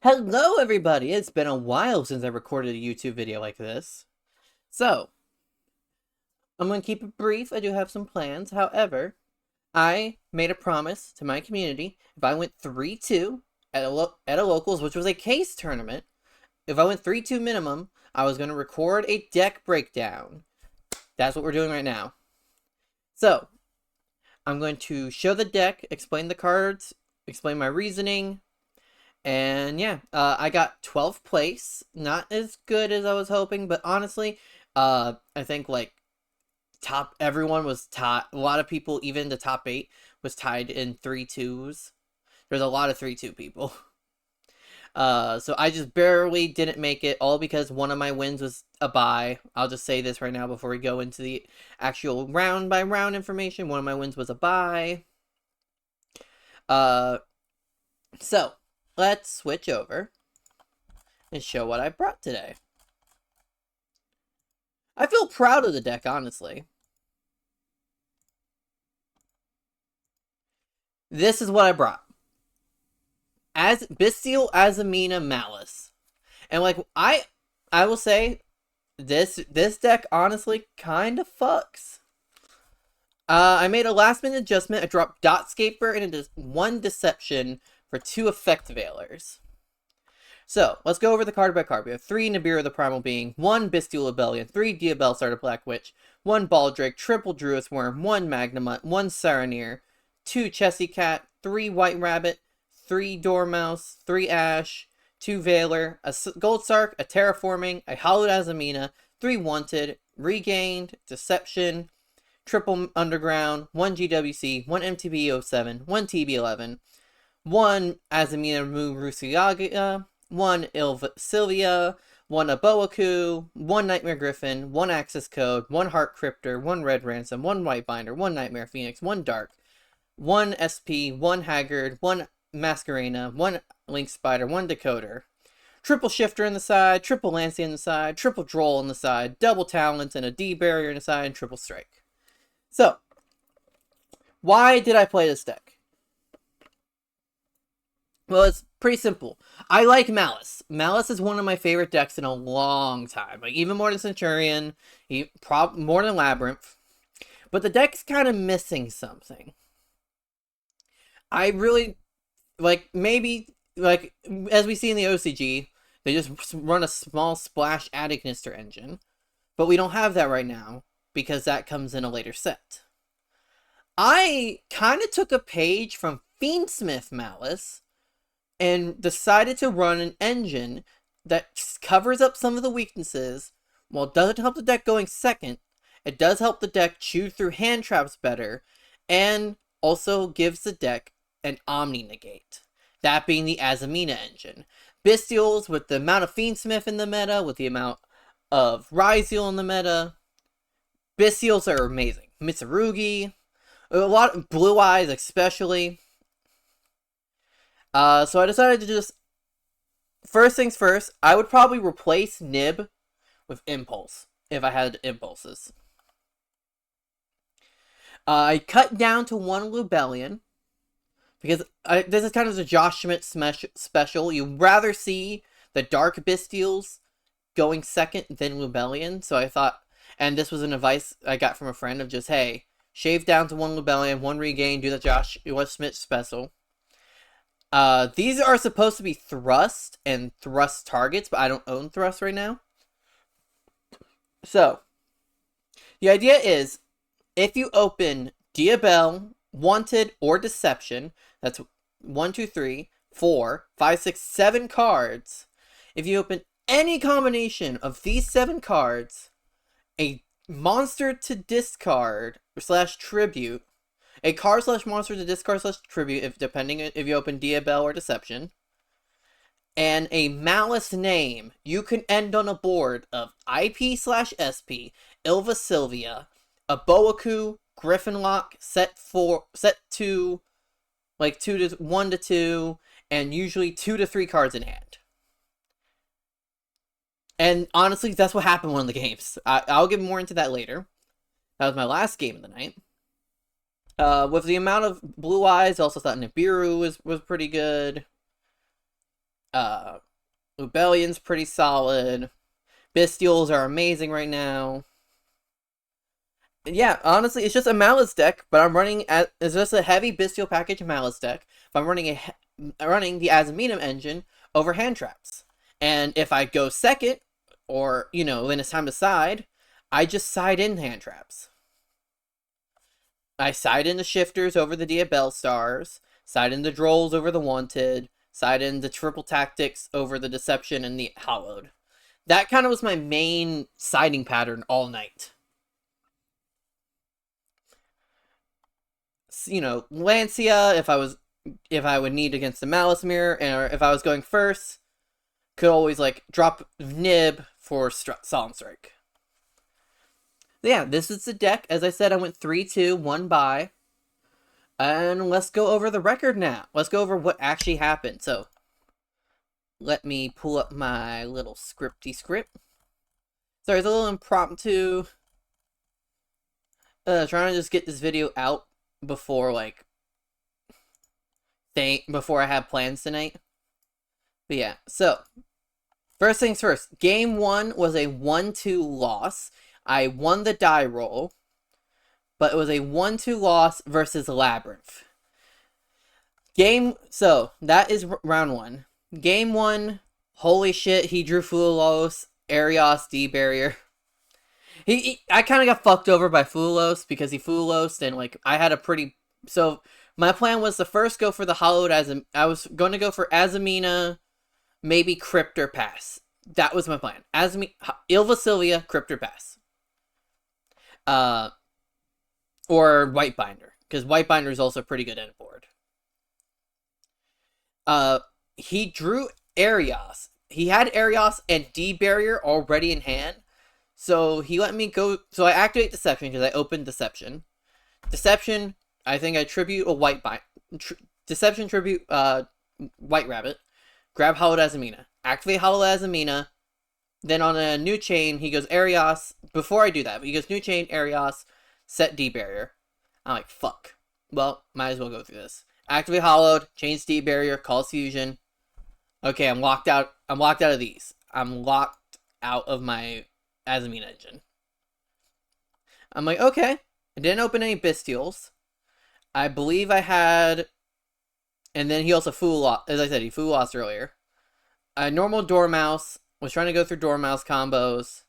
Hello everybody! It's been a while since I recorded a YouTube video like this. So, I'm going to keep it brief. I do have some plans. However, I made a promise to my community. If I went 3-2 at a locals, which was a case tournament, if I went 3-2 minimum, I was going to record a deck breakdown. That's what we're doing right now. So, I'm going to show the deck, explain the cards, explain my reasoning. And yeah, I got 12th place. Not as good as I was hoping, but honestly, I think like everyone was tied. A lot of people, even the top 8, was tied in 3-2s. There's a lot of 3-2 people. So I just barely didn't make it, all because one of my wins was a bye. I'll just say this right now before we go into the actual round by round information. One of my wins was a bye. So let's switch over and show what I brought today. I feel proud of the deck, honestly. This is what I brought. Bystial, Azamina, Maliss. And like, I will say, this deck honestly kind of fucks. I made a last minute adjustment. I dropped Dotscaper and one Deception for 2 Effect Veilers. So, let's go over the card by card. We have 3 Nibiru the Primal Being, 1 Bystial Rebellion, 3 Diabell Starter Black Witch, 1 Baldrake, triple Druid Worm, 1 Magnamut, 1 Saronir, 2 Chessy Cat, 3 White Rabbit, 3 Dormouse, 3 Ash, 2 Veiler, a Gold Sark, a Terraforming, a Hollowed Azamina, 3 Wanted, Regained, Deception, Triple Underground, 1 GWC, 1 MTB07, 1 TB11, 1 Azamina Mu Rusiaga, 1 Sylvia, 1 Aboaku, 1 Nightmare Griffin, 1 Access Code, 1 Heart Cryptor, 1 Red Ransom, 1 White Binder, 1 Nightmare Phoenix, 1 Dark, 1 SP, 1 Haggard, 1 Masquerena, 1 Link Spider, 1 Decoder. Triple Shifter in the side, triple Lancey in the side, triple Droll in the side, double Talent and a D Barrier in the side, and triple Strike. So, why did I play this deck? Well, it's pretty simple. I like Maliss. Maliss is one of my favorite decks in a long time. Like, even more than Centurion, more than Labyrinth. But the deck's kind of missing something. I really, like, maybe, like, as we see in the OCG, they just run a small splash Add-Ignister engine. But we don't have that right now, because that comes in a later set. I kind of took a page from Fiendsmith Maliss, and decided to run an engine that covers up some of the weaknesses. While it doesn't help the deck going second, it does help the deck chew through hand traps better, and also gives the deck an Omni Negate. That being the Azamina engine. Bystials, with the amount of Fiendsmith in the meta, with the amount of Ryziel in the meta, Bystials are amazing. Mitsurugi, a lot of Blue Eyes especially. So I decided to just, first things first, I would probably replace Nib with Impulse, if I had Impulses. I cut down to 1 Lubellion, because this is kind of the Josh Schmidt special. You'd rather see the Dark Bystials going second than Lubellion, so I thought, and this was an advice I got from a friend of just, hey, shave down to 1 Lubellion, 1 Regain, do the Josh Schmidt special. These are supposed to be thrust and thrust targets, but I don't own thrust right now. So, the idea is, if you open Diabell, Wanted, or Deception, that's 1, 2, 3, 4, 5, 6, 7 cards. If you open any combination of these 7 cards, a monster to discard / tribute, a card / monster to discard / tribute, depending if you open Diabell or Deception, and a Maliss name, you can end on a board of IP / SP, Ilva Sylvia, Aboaku, Griffinlock, set 2, like 1 to 2, and usually 2 to 3 cards in hand. And honestly, that's what happened in one of the games. I'll get more into that later. That was my last game of the night. With the amount of Blue Eyes, I also thought Nibiru was pretty good. Uh, Rebellion's pretty solid. Bystials are amazing right now. Yeah, honestly, it's just a Maliss deck, but it's just a heavy Bystial package Maliss deck. But I'm running the Azamina engine over hand traps. And if I go second, or when it's time to side, I just side in hand traps. I side in the shifters over the Diabell Stars, side in the Drolls over the Wanted, side in the triple tactics over the Deception and the Hollowed. That kind of was my main siding pattern all night. Lancia, if I would need against the Malice Mirror, or if I was going first, could always drop Nib for Solemn Strike. Yeah, this is the deck. As I said, I went 3-2, 1 bye. And let's go over the record now. Let's go over what actually happened. So, let me pull up my little scripty script. Sorry, it's a little impromptu. Trying to just get this video out before, before I have plans tonight. But yeah, so, first things first. Game 1 was a 1-2 loss. I won the die roll, but it was a 1-2 loss versus Labyrinth. So, that is round 1. Game 1, holy shit, he drew Fululos, Arios, D-Barrier. I kind of got fucked over by Fululos because he Fululosed, and I had a pretty... So, my plan was to first go for the Hollowed I was going to go for Azamina, maybe Crypt or Pass. That was my plan. Ilva Sylvia, Crypt or Pass. Or Whitebinder, because Whitebinder is also pretty good at board. He drew Arios. He had Arios and D-Barrier already in hand, so he let me go. So I activate Deception because I opened Deception. Deception, I think I tribute a Whitebinder. Deception tribute White Rabbit. Grab Hollowed Azamina. Activate Hollowed Azamina. Then on a new chain, he goes Arios. Before I do that, he goes new chain, Arios, set D-Barrier. I'm like, fuck. Well, might as well go through this. Activate Hollowed, change D-Barrier, calls Fusion. Okay, I'm locked out. I'm locked out of these. I'm locked out of my Azamina engine. I'm like, okay. I didn't open any Bystials. I believe I had... And then he also lost. As I said, he lost earlier. A normal Dormouse. Was trying to go through Dormouse combos.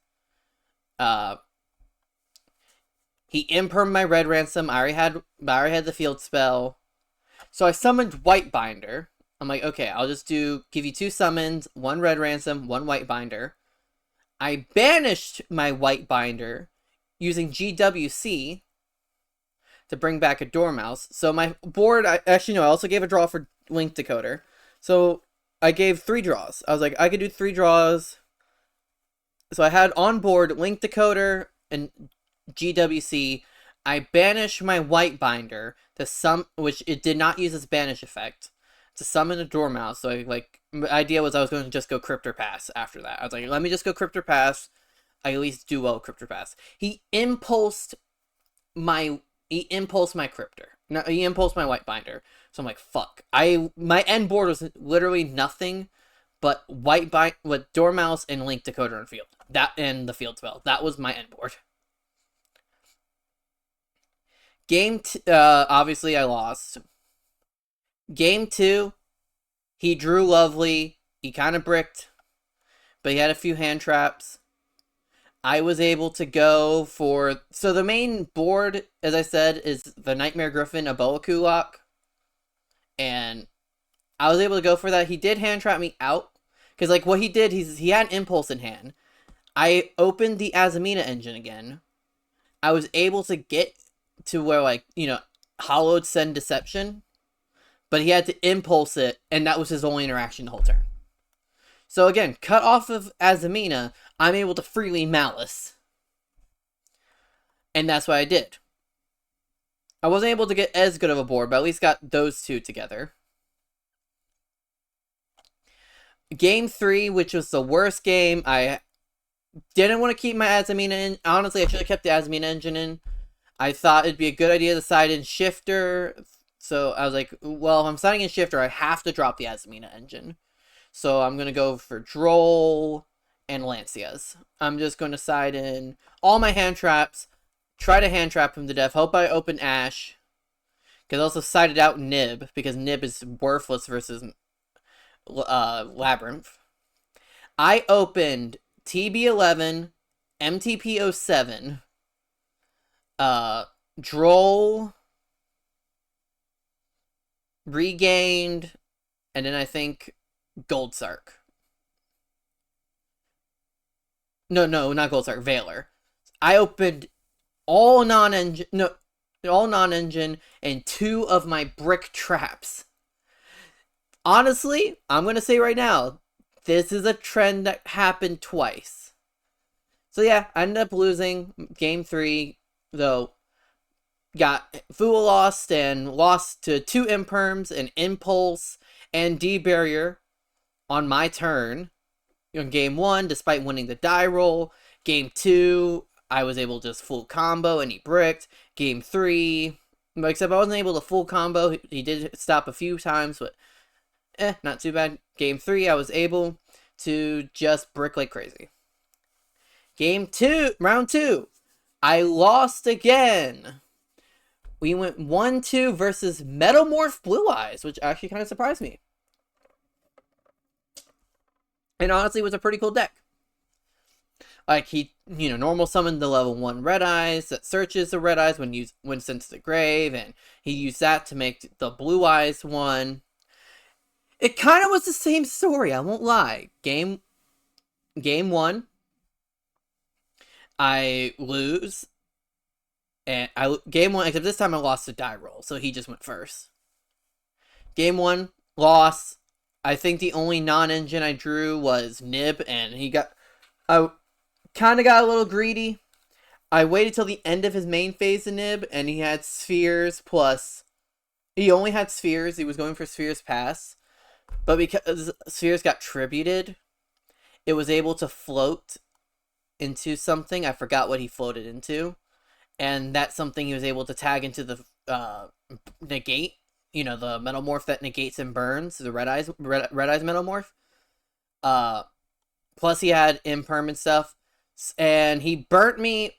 He impermed my Red Ransom. I already had the field spell. So I summoned Whitebinder. I'm like, okay, I'll just give you 2 summons, 1 Red Ransom, 1 Whitebinder. I banished my Whitebinder using GWC to bring back a Dormouse. So my board, I also gave a draw for Link Decoder. So I gave 3 draws. I was like, I could do 3 draws. So I had on board Link Decoder and GWC. I banished my Whitebinder which it did not use its banish effect, to summon a Dormouse. So the idea was I was going to just go Crypt or Pass after that. I was like, let me just go Crypt or Pass. I at least do well with Crypt or Pass. He impulsed my Cryptor. No, he impulsed my Whitebinder. So I'm like, fuck. My end board was literally nothing but with Dormouse and Link Decoder and field. That and the field spell. That was my end board. Obviously I lost. Game 2, he drew Lovely. He kind of bricked, but he had a few hand traps. I was able to go for... So the main board, as I said, is the Nightmare Griffin, a Boa Kulak. And I was able to go for that. He did hand trap me out. Because, what he did, he had an Impulse in hand. I opened the Azamina engine again. I was able to get to where, Hollowed send Deception. But he had to Impulse it, and that was his only interaction the whole turn. So again, cut off of Azamina, I'm able to freely Maliss. And that's what I did. I wasn't able to get as good of a board, but at least got those 2 together. Game 3, which was the worst game, I didn't want to keep my Azamina in. Honestly, I should have kept the Azamina engine in. I thought it'd be a good idea to side in Shifter. So I was like, well, if I'm siding in Shifter, I have to drop the Azamina engine. So I'm going to go for Droll and Lancias. I'm just going to side in all my hand traps, try to hand trap him to death, hope I open Ash. Because I also sided out Nib, because Nib is worthless versus Labyrinth. I opened TB11, MTP07, Droll, Regained, and then I think Gold Sark. No, not Gold Sark, Valor. I opened all non-engine, and 2 of my brick traps. Honestly, I'm going to say right now, this is a trend that happened twice. So yeah, I ended up losing game 3, though. Got Fool lost and lost to 2 Imperms, an Impulse, and D-Barrier on my turn. In game 1, despite winning the die roll. Game 2, I was able to just full combo and he bricked. Game 3, except I wasn't able to full combo. He did stop a few times, but not too bad. Game 3, I was able to just brick like crazy. Round 2, I lost again. We went 1-2 versus Metamorph Blue Eyes, which actually kind of surprised me. And honestly, it was a pretty cool deck. Like, he, normal summoned the level 1 Red Eyes that searches the Red Eyes when sent to the grave, and he used that to make the Blue Eyes one. It kind of was the same story, I won't lie. Game 1, I lose. And game 1, except this time I lost the die roll, so he just went first. Game 1, loss. I think the only non-engine I drew was Nib, and I kind of got a little greedy. I waited till the end of his main phase of Nib, and he had Spheres plus... He only had Spheres, he was going for Spheres Pass. But because Spheres got tributed, it was able to float into something. I forgot what he floated into. And that's something he was able to tag into the negate. The Metamorph that negates and burns. The Red Eyes Metamorph. Plus he had Imperm and stuff. And he burnt me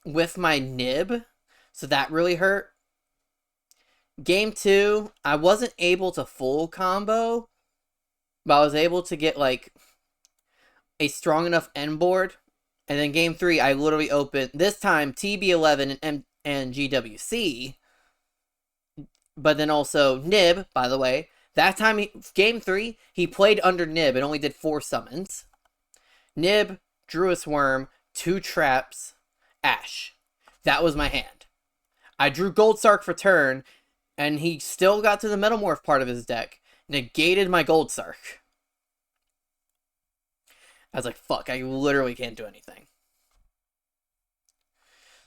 with my Nib. So that really hurt. Game 2, I wasn't able to full combo. But I was able to get, a strong enough end board. And then game 3, I literally opened, this time, TB11 and GWC. But then also Nib, by the way. That time, game 3, he played under Nib and only did 4 summons. Nib, drew a Swarm, 2 traps, Ash. That was my hand. I drew Gold Sark for turn, and he still got to the Metamorph part of his deck. Negated my Gold Sark. I was like, fuck, I literally can't do anything.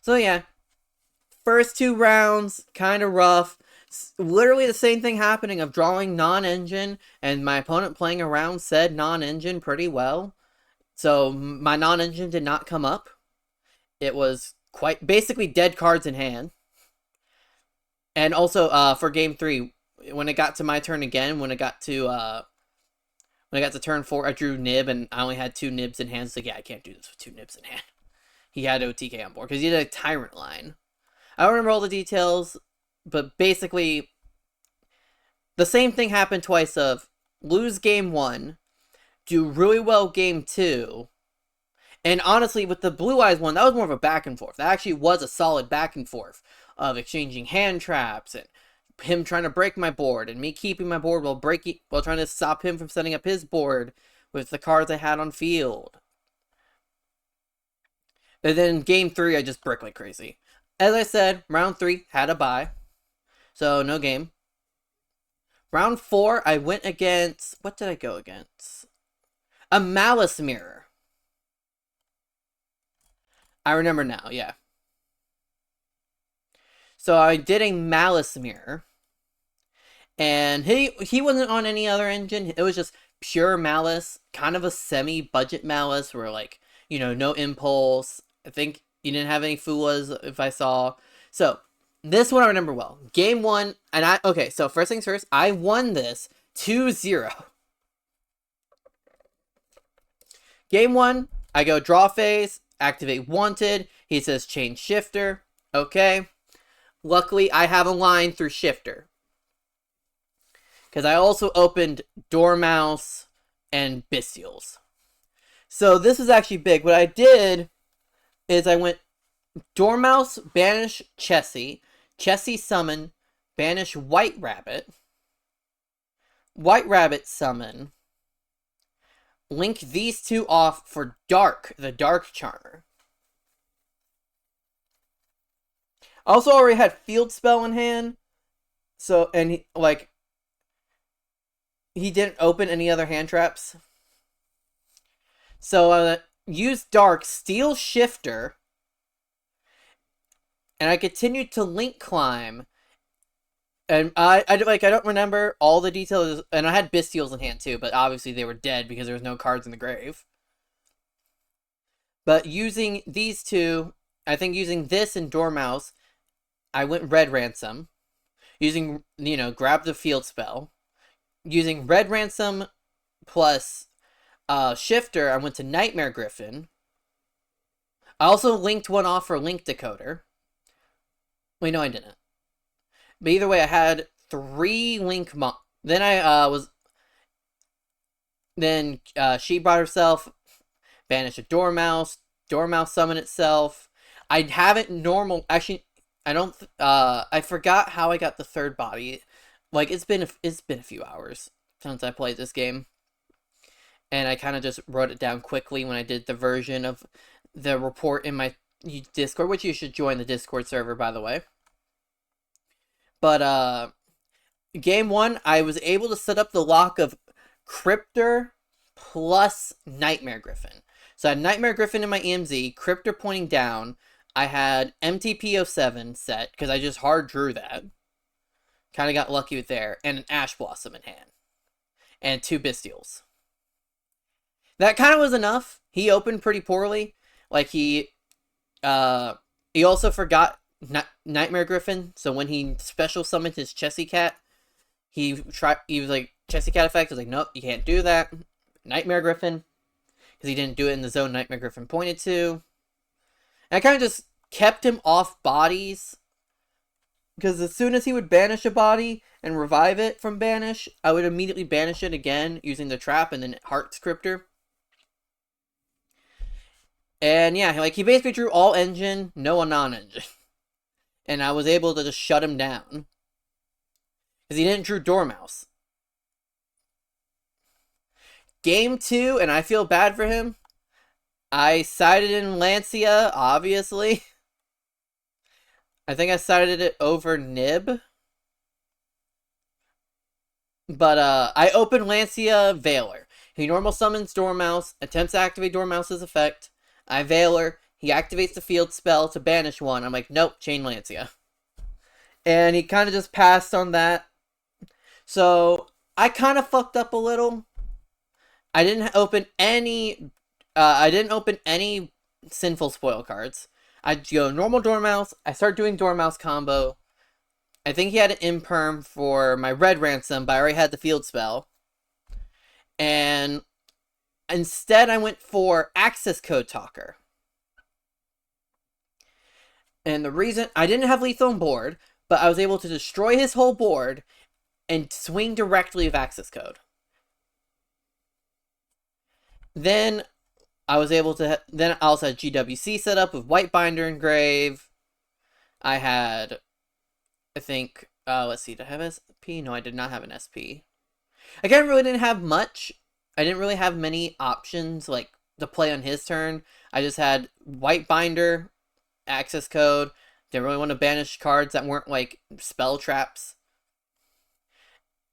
So yeah, first 2 rounds, kind of rough. Literally the same thing happening of drawing non-engine, and my opponent playing around said non-engine pretty well. So my non-engine did not come up. It was quite basically dead cards in hand. And also for game 3, when it got to my turn again, when I got to turn 4, I drew Nib, and I only had 2 Nibs in hand. So yeah, I can't do this with 2 Nibs in hand. He had OTK on board, because he had a Tyrant line. I don't remember all the details, but basically, the same thing happened twice of lose game 1, do really well game 2, and honestly, with the Blue Eyes one, that was more of a back and forth. That actually was a solid back and forth of exchanging hand traps, and him trying to break my board, and me keeping my board while trying to stop him from setting up his board with the cards I had on field. And then game 3, I just brick like crazy. As I said, round 3 had a bye, so no game. Round 4, I went against, what did I go against? A Maliss Mirror. I remember now, yeah. So I did a Maliss Mirror. And he wasn't on any other engine. It was just pure Maliss. Kind of a semi-budget Maliss where, no Impulse. I think you didn't have any Fulas, if I saw. So, this one I remember well. Game 1, and okay, so first things first, I won this 2-0. Game 1, I go draw phase, activate wanted. He says change shifter. Okay. Luckily, I have a line through shifter. Because I also opened Dormouse and Bystials. So this is actually big. What I did is I went Dormouse, banish Chessie, Chessie summon, banish White Rabbit, White Rabbit summon, link these two off for Dark, the Dark Charmer. Also already had Field Spell in hand, so, and he didn't open any other hand traps. So, use Dark, steal Shifter, and I continued to Link Climb. And I don't remember all the details, and I had Bystials in hand too, but obviously they were dead because there was no cards in the grave. But using these two, I think using this and Dormouse, I went Red Ransom. Using, grab the Field Spell. Using Red Ransom plus Shifter, I went to Nightmare Griffin. I also linked one off for Link Decoder. Wait, no, I didn't. But either way, I had 3 Link Then Then she brought herself, banished a Dormouse. Dormouse summon itself. I haven't normal. Actually, I don't. I forgot how I got the third body. Like it's been a few hours since I played this game, and I kind of just wrote it down quickly when I did the version of the report in my Discord, which you should join the Discord server, by the way. But game 1, I was able to set up the lock of Cryptor plus Nightmare Griffin. So I had Nightmare Griffin in my EMZ, Cryptor pointing down. I had MTP07 set, because I just hard drew that. Kind of got lucky with there. And an Ash Blossom in hand. And 2 Bystials. That kind of was enough. He opened pretty poorly. Like, he also forgot Nightmare Griffin, so when he special summoned his Chessie Cat, he was like, Chessie Cat effect, I was like, nope, you can't do that. Nightmare Griffin, because he didn't do it in the zone Nightmare Griffin pointed to. And I kind of just kept him off bodies, because as soon as he would banish a body and revive it from banish, I would immediately banish it again using the trap and then Heart Scriptor. And yeah, like he basically drew all engine, no non-engine. And I was able to just shut him down. Because he didn't drew Dormouse. Game 2, and I feel bad for him. I sided in Lancia, obviously. I think I sided it over Nib. But I opened Lancia Veiler. He normal summons Dormouse, attempts to activate Dormouse's effect. I Veiler. He activates the field spell to banish one. I'm like, nope, chain Lancia. And he kind of just passed on that. So, I kind of fucked up a little. I didn't open any sinful spoil cards. I go normal Dormouse. I start doing Dormouse combo. I think he had an imperm for my Red Ransom, but I already had the field spell. And instead, I went for Access Code Talker. And the reason, I didn't have lethal on board, but I was able to destroy his whole board and swing directly with Access Code. Then I was able to, then I also had GWC set up with White Binder and Grave. I had, I think, let's see, did I have SP? No, I did not have an SP. I kind of really didn't have much. I didn't really have many options, like, to play on his turn. I just had White Binder, Access Code. Didn't really want to banish cards that weren't, like, spell traps.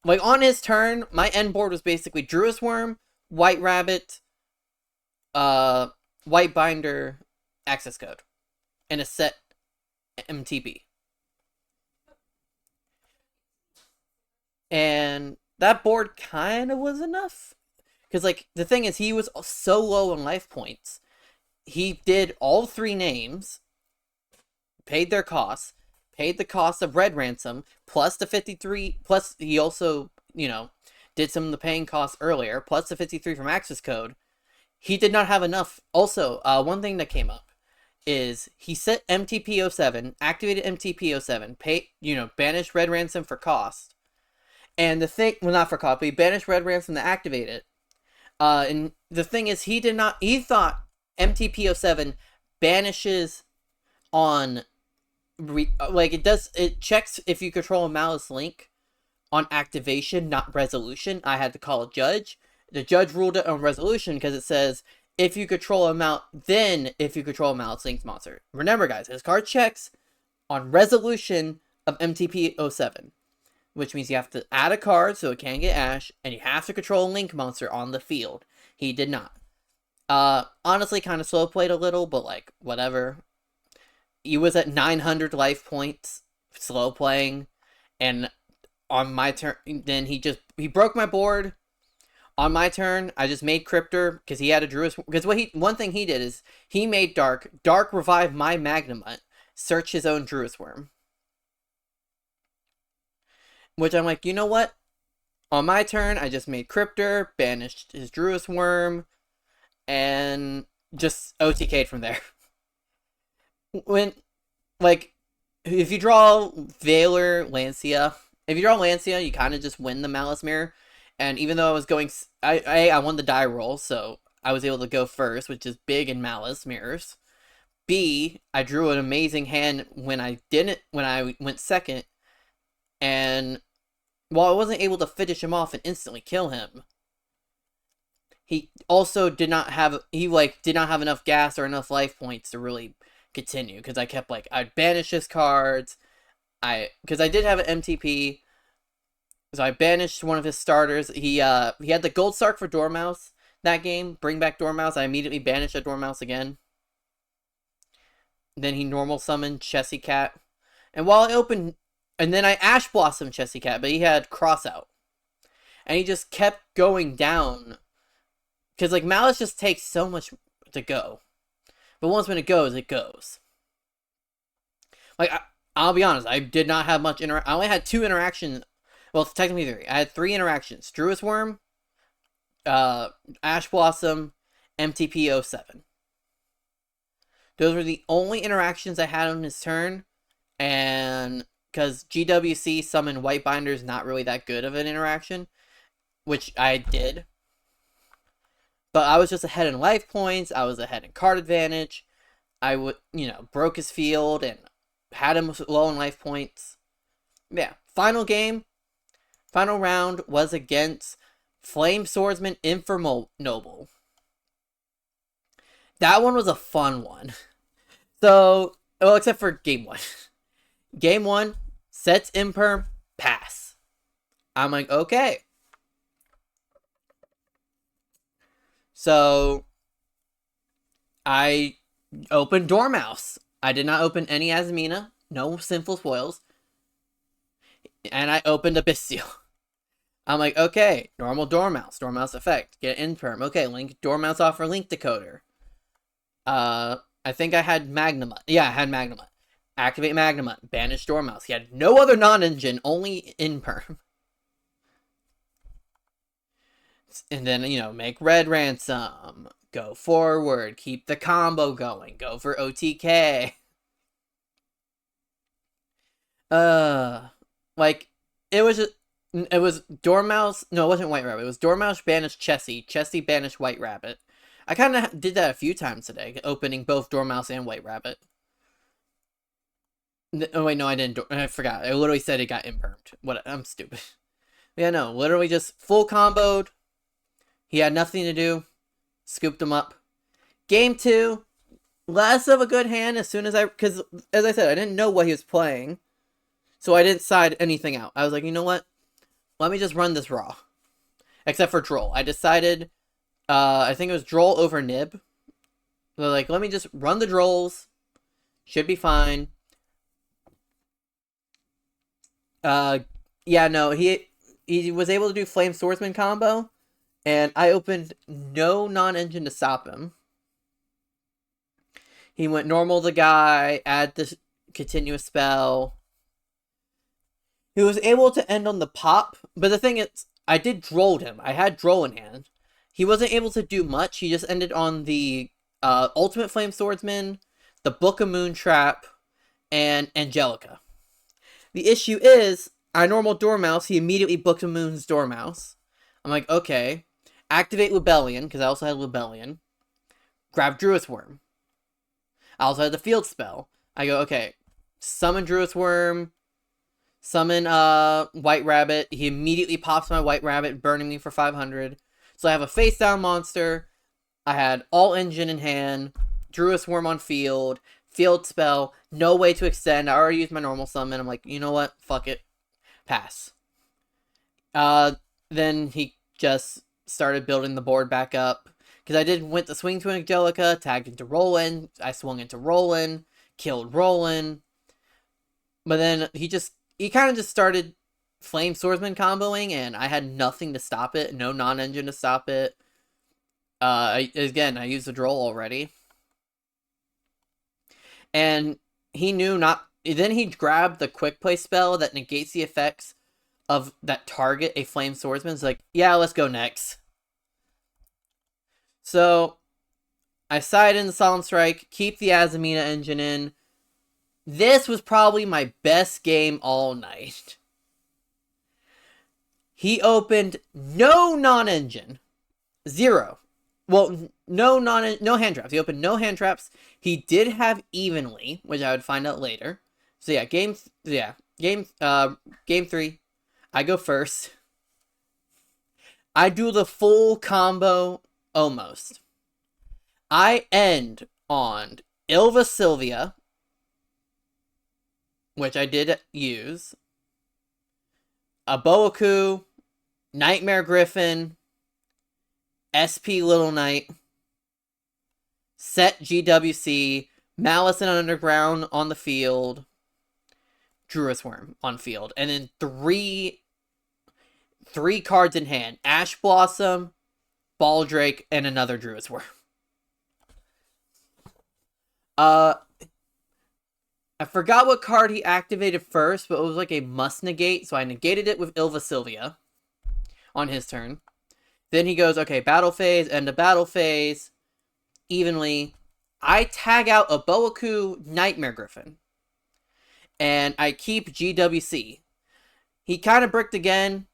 Like, on his turn, my end board was basically Druid's Worm, White Rabbit, White Binder, Access Code, and a set MTP. And that board kind of was enough. Because, like, the thing is, he was so low on life points. He did all 3 names, paid their costs, paid the cost of Red Ransom, plus the 53, plus he also, did some of the paying costs earlier, plus the 53 from Access Code. he did not have enough. Also, one thing that came up is he set MTP07, activated MTP07, banished Red Ransom for cost. And the thing, well, not for cost, but he banished Red Ransom to activate it. And the thing is, he thought MTP07 banishes on, it checks if you control a Maliss link on activation, not resolution. I had to call a judge. The judge ruled it on resolution because it says, if you control a Maliss, then if you control a Maliss linked monster. Remember, guys, his card checks on resolution of MTP07. Which means you have to add a card so it can get Ash, and you have to control a Link monster on the field. He did not. Honestly, kind of slow played a little, but like, whatever. He was at 900 life points, slow playing, and on my turn, then he broke my board. On my turn, I just made Cryptor, because he had a Druid, because one thing he did is, he made Dark revive my Magnemite, search his own Druid Worm. Which I'm like, you know what? On my turn, I just made Cryptor, banished his Druid Worm, and just OTK'd from there. If you draw Veiler, Lancia, you kind of just win the Malice Mirror. And even though I was going, I won the die roll, so I was able to go first, which is big in Malice Mirrors. B, I drew an amazing hand when I went second. And while I wasn't able to finish him off and instantly kill him, he also did not have enough gas or enough life points to really continue. Because I kept I'd banish his cards. Because I did have an MTP, so I banished one of his starters. He had the Gold Sark for Dormouse that game. Bring back Dormouse. I immediately banished a Dormouse again. Then he normal summoned Chessy Cat. And while I opened... And then I Ash Blossom Chessy Cat, but he had Crossout. And he just kept going down. Because, Malice just takes so much to go. But once when it goes, it goes. I'll be honest, I did not have much I only had 2 interactions. Well, it's technically 3. I had 3 interactions. Druid Worm, Ash Blossom, MTP07. Those were the only interactions I had on his turn. And... because GWC summon White Binder is not really that good of an interaction, which I did. But I was just ahead in life points, I was ahead in card advantage, I broke his field and had him low in life points. Yeah, final round was against Flame Swordsman Infernal Noble. That one was a fun one. So, well, except for game 1. Game 1, sets Imperm, pass. I'm like, okay. So, I opened Dormouse. I did not open any Azamina. No Sinful Spoils. And I opened a Bystial. I'm like, okay, normal Dormouse. Dormouse effect. Get Imperm. Okay, link Dormouse off for Link Decoder. I think I had Magnemite. Yeah, I had Magnemite. Activate Magnemite. Banish Dormouse. He had no other non-engine, only Imperm. And then, make Red Ransom. Go forward. Keep the combo going. Go for OTK. It was Dormouse. No, it wasn't White Rabbit. It was Dormouse banished Chessy. Chessy banished White Rabbit. I kind of did that a few times today, opening both Dormouse and White Rabbit. Oh, wait, no, I didn't. I forgot. I literally said it got impermed. What? I'm stupid. Yeah, no, literally just full comboed. He had nothing to do. Scooped him up. Game 2, less of a good hand because, as I said, I didn't know what he was playing. So I didn't side anything out. I was like, you know what? Let me just run this raw. Except for Droll. I decided, I think it was Droll over Nib. So, let me just run the Drolls. Should be fine. Yeah, no, he was able to do Flame Swordsman combo. And I opened no non-engine to stop him. He went normal the guy, add the continuous spell. He was able to end on the pop, but the thing is, I did Drolled him. I had Droll in hand. he wasn't able to do much. He just ended on the Ultimate Flame Swordsman, the Book of Moontrap, and Angelica. The issue is, our normal Dormouse, he immediately Book of Moon's Dormouse. I'm like, okay. Activate Lubellion, because I also had Lubellion. Grab Druid's Worm. I also had the field spell. I go, okay. Summon Druid's Worm. Summon White Rabbit. He immediately pops my White Rabbit, burning me for 500. So I have a face down monster. I had all engine in hand. Druid's Worm on field. Field spell. No way to extend. I already used my normal summon. I'm like, you know what? Fuck it. Pass. Then he just started building the board back up. Because I went to swing to Angelica, tagged into Roland. I swung into Roland. Killed Roland. But then he kind of just started Flame Swordsman comboing, and I had nothing to stop it. No non-engine to stop it. I used the Droll already. And he knew not... Then he grabbed the Quick Play spell that negates the effects of that target a Flame Swordsman. It's like, yeah, let's go next. So, I side in the Solemn Strike, keep the Azamina engine in. This was probably my best game all night. He opened no non-engine. 0. Well, no hand traps. He opened no hand traps. He did have evenly, which I would find out later. So yeah, game 3. I go first. I do the full combo almost. I end on Ilva Sylvia, which I did use. A Boaku, Nightmare Griffin, SP Little Knight, Set GWC, Maliss and Underground on the field, Druid's Worm on field, and then three cards in hand: Ash Blossom, Baldrake, and another Druid's Worm. I forgot what card he activated first, but it was like a must negate, so I negated it with Ilva Sylvia on his turn. Then he goes, okay, battle phase, end of battle phase, evenly. I tag out a Boaku Nightmare Griffin, and I keep GWC. He kind of bricked again,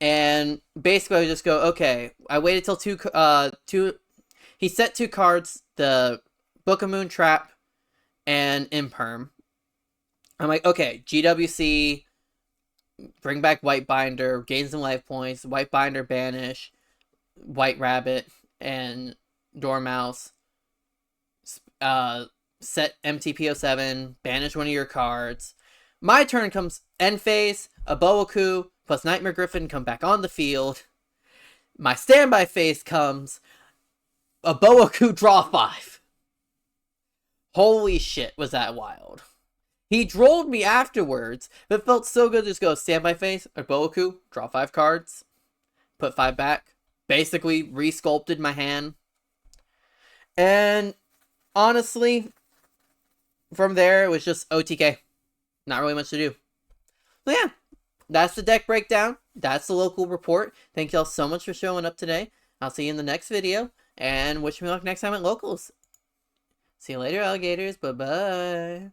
and basically I just go, okay, I waited till he set 2 cards, the Book of Moontrap and Imperm. I'm like, okay, GWC, bring back White Binder, gain some life points, White Binder banish, White Rabbit, and Dormouse. Set MTP07, banish one of your cards. My turn comes end phase, a Boaku plus Nightmare Griffin come back on the field. My standby phase comes, a Boaku draw 5. Holy shit, was that wild. He drolled me afterwards, but it felt so good to just go standby phase, a Boaku, draw 5 cards, put 5 back. Basically, re-sculpted my hand. And honestly, from there, it was just OTK. Not really much to do. But yeah, that's the deck breakdown. That's the local report. Thank y'all so much for showing up today. I'll see you in the next video, and wish me luck next time at locals. See you later, alligators. Bye-bye.